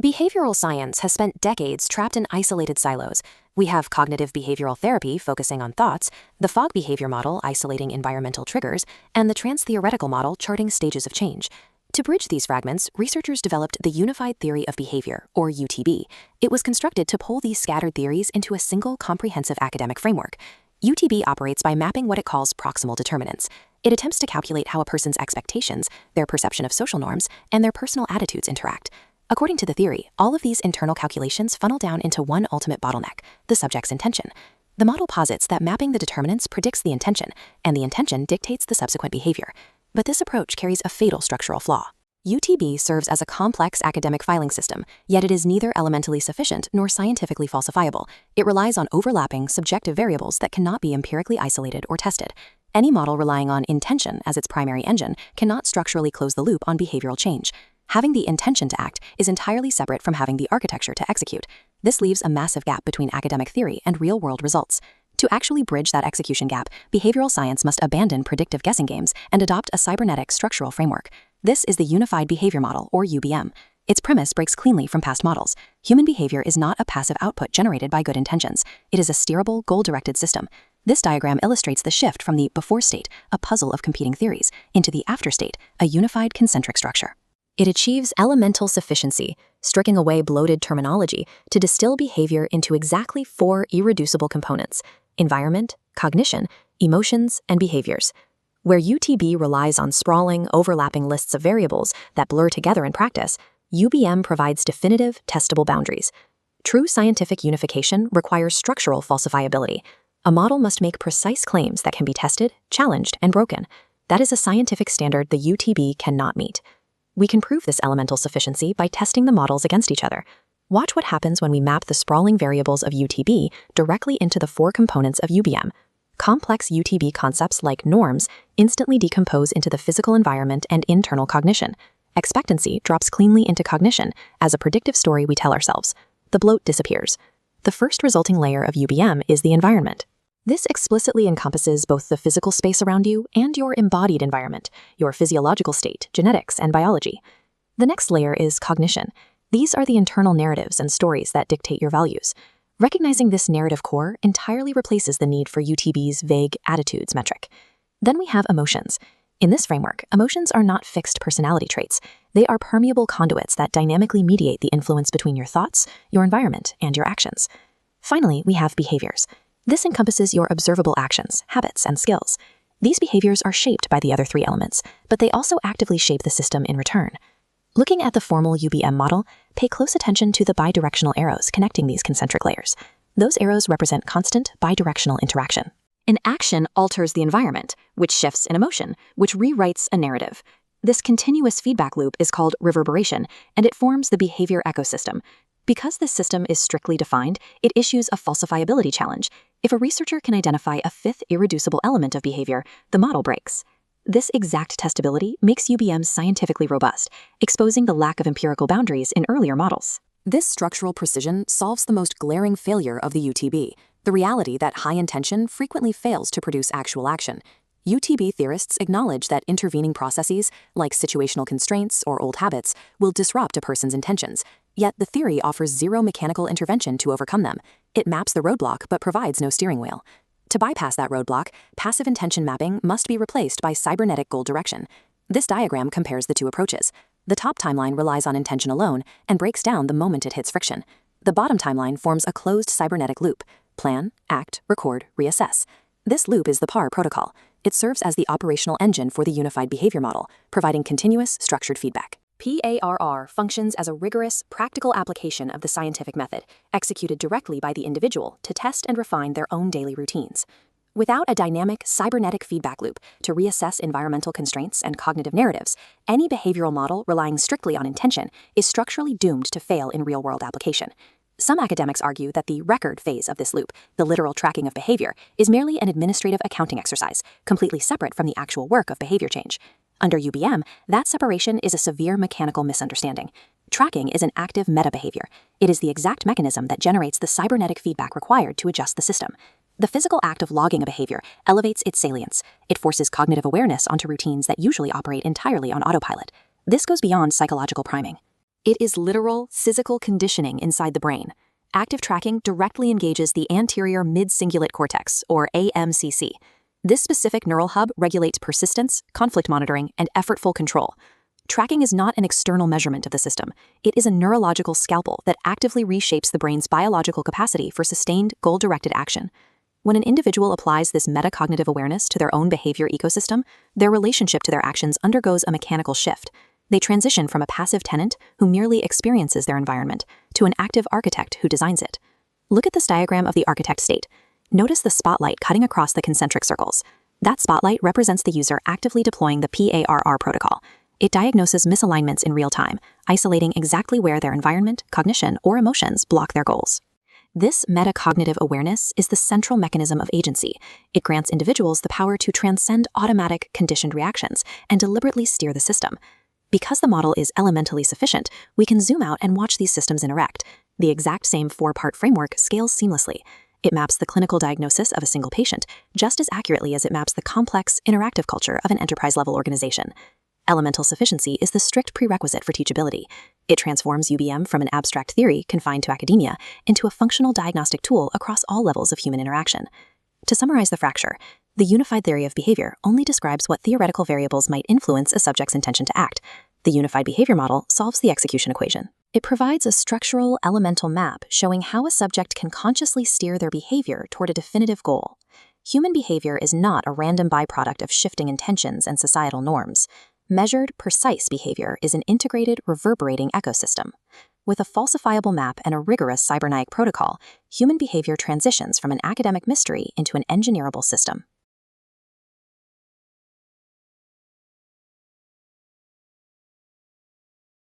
Behavioral science has spent decades trapped in isolated silos. We have cognitive behavioral therapy focusing on thoughts, the fog behavior model isolating environmental triggers, and the trans-theoretical model charting stages of change. To bridge these fragments, researchers developed the Unified Theory of Behavior, or UTB. It was constructed to pull these scattered theories into a single comprehensive academic framework. UTB operates by mapping what it calls proximal determinants. It attempts to calculate how a person's expectations, their perception of social norms, and their personal attitudes interact. According to the theory, all of these internal calculations funnel down into one ultimate bottleneck, the subject's intention. The model posits that mapping the determinants predicts the intention, and the intention dictates the subsequent behavior. But this approach carries a fatal structural flaw. UTB serves as a complex academic filing system, yet it is neither elementally sufficient nor scientifically falsifiable. It relies on overlapping, subjective variables that cannot be empirically isolated or tested. Any model relying on intention as its primary engine cannot structurally close the loop on behavioral change. Having the intention to act is entirely separate from having the architecture to execute. This leaves a massive gap between academic theory and real-world results. To actually bridge that execution gap, behavioral science must abandon predictive guessing games and adopt a cybernetic structural framework. This is the Unified Behavior Model, or UBM. Its premise breaks cleanly from past models. Human behavior is not a passive output generated by good intentions. It is a steerable, goal-directed system. This diagram illustrates the shift from the before state, a puzzle of competing theories, into the after state, a unified concentric structure. It achieves elemental sufficiency, stripping away bloated terminology to distill behavior into exactly 4 irreducible components: environment, cognition, emotions, and behaviors. Where UTB relies on sprawling, overlapping lists of variables that blur together in practice, UBM provides definitive, testable boundaries. True scientific unification requires structural falsifiability. A model must make precise claims that can be tested, challenged, and broken. That is a scientific standard the UTB cannot meet. We can prove this elemental sufficiency by testing the models against each other. Watch what happens when we map the sprawling variables of UTB directly into the 4 components of UBM. Complex UTB concepts like norms instantly decompose into the physical environment and internal cognition. Expectancy drops cleanly into cognition as a predictive story we tell ourselves. The bloat disappears. The first resulting layer of UBM is the environment. This explicitly encompasses both the physical space around you and your embodied environment, your physiological state, genetics, and biology. The next layer is cognition. These are the internal narratives and stories that dictate your values. Recognizing this narrative core entirely replaces the need for UTB's vague attitudes metric. Then we have emotions. In this framework, emotions are not fixed personality traits. They are permeable conduits that dynamically mediate the influence between your thoughts, your environment, and your actions. Finally, we have behaviors. This encompasses your observable actions, habits, and skills. These behaviors are shaped by the other 3 elements, but they also actively shape the system in return. Looking at the formal UBM model, pay close attention to the bidirectional arrows connecting these concentric layers. Those arrows represent constant bidirectional interaction. An action alters the environment, which shifts an emotion, which rewrites a narrative. This continuous feedback loop is called reverberation, and it forms the behavior ecosystem. Because this system is strictly defined, it issues a falsifiability challenge. If a researcher can identify a 5th irreducible element of behavior, the model breaks. This exact testability makes UBM scientifically robust, exposing the lack of empirical boundaries in earlier models. This structural precision solves the most glaring failure of the UTB, the reality that high intention frequently fails to produce actual action. UTB theorists acknowledge that intervening processes, like situational constraints or old habits, will disrupt a person's intentions. Yet the theory offers zero mechanical intervention to overcome them. It maps the roadblock but provides no steering wheel. To bypass that roadblock, passive intention mapping must be replaced by cybernetic goal direction. This diagram compares the 2 approaches. The top timeline relies on intention alone and breaks down the moment it hits friction. The bottom timeline forms a closed cybernetic loop: plan, act, record, reassess. This loop is the P.A.R.R protocol. It serves as the operational engine for the unified behavior model, providing continuous, structured feedback. P.A.R.R functions as a rigorous, practical application of the scientific method, executed directly by the individual to test and refine their own daily routines. Without a dynamic, cybernetic feedback loop to reassess environmental constraints and cognitive narratives, any behavioral model relying strictly on intention is structurally doomed to fail in real-world application. Some academics argue that the record phase of this loop, the literal tracking of behavior, is merely an administrative accounting exercise, completely separate from the actual work of behavior change. Under UBM, that separation is a severe mechanical misunderstanding. Tracking is an active meta-behavior. It is the exact mechanism that generates the cybernetic feedback required to adjust the system. The physical act of logging a behavior elevates its salience. It forces cognitive awareness onto routines that usually operate entirely on autopilot. This goes beyond psychological priming. It is literal, physical conditioning inside the brain. Active tracking directly engages the anterior mid-cingulate cortex, or AMCC. This specific neural hub regulates persistence, conflict monitoring, and effortful control. Tracking is not an external measurement of the system. It is a neurological scalpel that actively reshapes the brain's biological capacity for sustained, goal-directed action. When an individual applies this metacognitive awareness to their own behavior ecosystem, their relationship to their actions undergoes a mechanical shift. They transition from a passive tenant who merely experiences their environment to an active architect who designs it. Look at this diagram of the architect state. Notice the spotlight cutting across the concentric circles. That spotlight represents the user actively deploying the P.A.R.R. protocol. It diagnoses misalignments in real time, isolating exactly where their environment, cognition, or emotions block their goals. This metacognitive awareness is the central mechanism of agency. It grants individuals the power to transcend automatic, conditioned reactions and deliberately steer the system. Because the model is elementally sufficient, we can zoom out and watch these systems interact. The exact same 4-part framework scales seamlessly. It maps the clinical diagnosis of a single patient just as accurately as it maps the complex, interactive culture of an enterprise-level organization. Elemental sufficiency is the strict prerequisite for teachability. It transforms UBM from an abstract theory confined to academia into a functional diagnostic tool across all levels of human interaction. To summarize the fracture, the unified theory of behavior only describes what theoretical variables might influence a subject's intention to act. The unified behavior model solves the execution equation. It provides a structural, elemental map showing how a subject can consciously steer their behavior toward a definitive goal. Human behavior is not a random byproduct of shifting intentions and societal norms. Measured, precise behavior is an integrated, reverberating ecosystem. With a falsifiable map and a rigorous Cybernetic protocol, human behavior transitions from an academic mystery into an engineerable system.